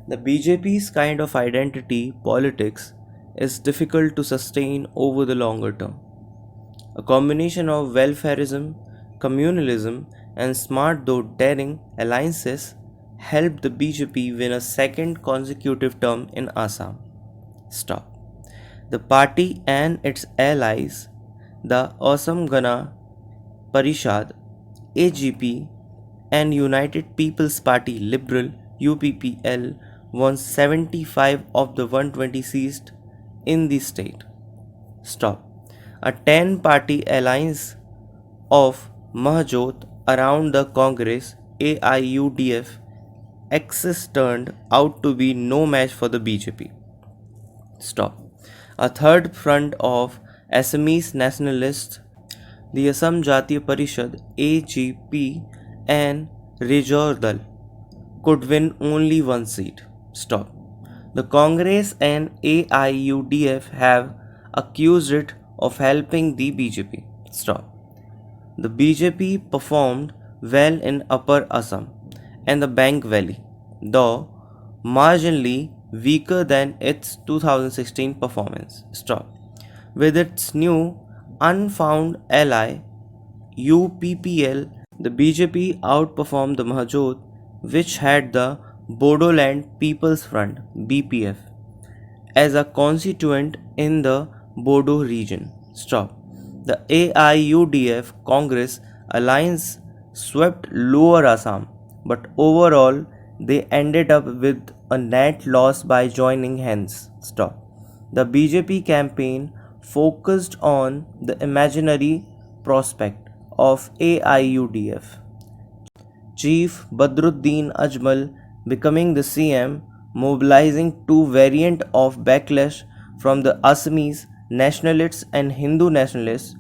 The BJP's kind of identity politics is difficult to sustain over the longer term. A combination of welfarism, communalism, and smart though daring alliances helped the BJP win a second consecutive term in Assam. Stop. The party and its allies, the Assam Gana Parishad, AGP, and United People's Party Liberal UPPL won 75 of the 120 seats in the state. Stop. A 10-party alliance of Mahjot around the Congress AIUDF axis turned out to be no match for the BJP. Stop. A third front of Assamese nationalists, the Assam Jatiya Parishad AGP and Rejor Dal could win only one seat. Stop. The Congress and AIUDF have accused it of helping the BJP. Stop. The BJP performed well in Upper Assam and the Bank Valley, though marginally weaker than its 2016 performance. Stop. With its new unfound ally UPPL, the BJP outperformed the Mahjot, which had the Bodoland People's Front (BPF) as a constituent in the Bodo region. Stop. The AIUDF Congress alliance swept Lower Assam, but overall they ended up with a net loss by joining hands. Stop. The BJP campaign focused on the imaginary prospect of AIUDF Chief Badruddin Ajmal becoming the CM, mobilizing two variants of backlash from the Assamese nationalists and Hindu nationalists.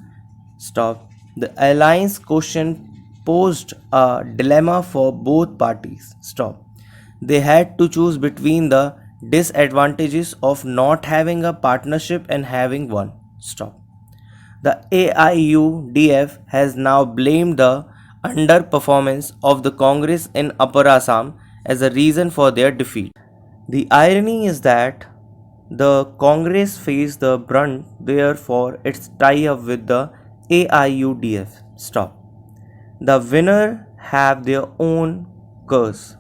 Stop. The alliance question posed a dilemma for both parties. Stop. They had to choose between the disadvantages of not having a partnership and having one. Stop. The AIUDF has now blamed the underperformance of the Congress in Upper Assam as a reason for their defeat. The irony is that the Congress faced the brunt there for its tie-up with the AIUDF. Stop. The winner have their own curse.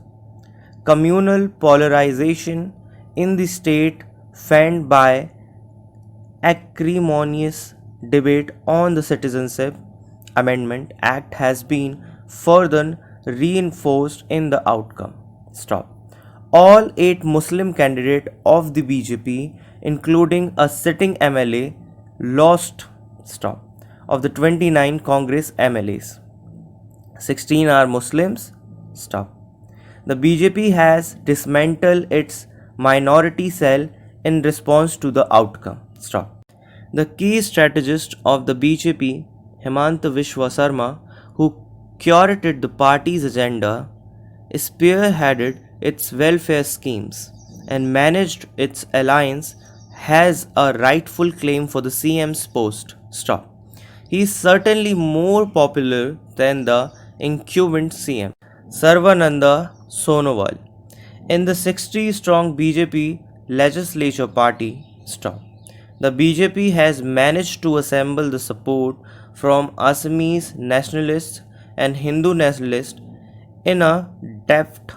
Communal polarization in the state fanned by acrimonious debate on the Citizenship Amendment Act has been further reinforced in the outcome. Stop. All 8 Muslim candidates of the BJP, including a sitting MLA, lost. Stop. Of the 29 Congress MLAs, 16 are Muslims. Stop. The BJP has dismantled its minority cell in response to the outcome. Stop. The key strategist of the BJP, Hemanta Vishwa Sarma, who curated the party's agenda, spearheaded its welfare schemes, and managed its alliance, has a rightful claim for the CM's post. Stop. He is certainly more popular than the incumbent CM, Sarvananda Sonowal, in the 60-strong BJP legislature party. Stop. The BJP has managed to assemble the support from Assamese nationalists and Hindu nationalists in a deft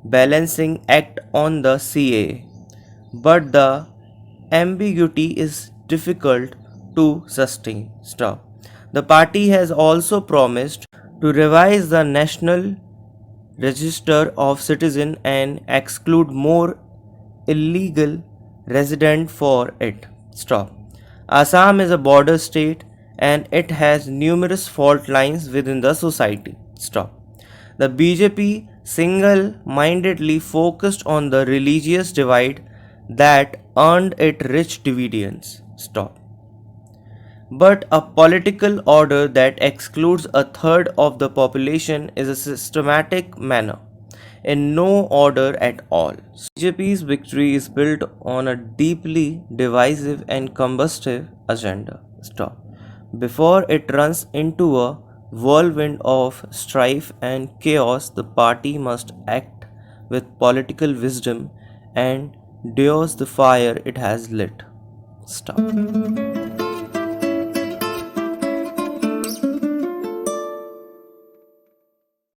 balancing act on the CAA. But the ambiguity is difficult to sustain. Stop. The party has also promised to revise the National Register of Citizens and exclude more illegal residents for it. Stop. Assam is a border state and it has numerous fault lines within the society. Stop. The BJP single-mindedly focused on the religious divide that earned it rich dividends. Stop. But a political order that excludes a third of the population is a systematic manner, in no order at all. BJP's victory is built on a deeply divisive and combustive agenda. Stop. Before it runs into a whirlwind of strife and chaos, the party must act with political wisdom and douse the fire it has lit. Stop.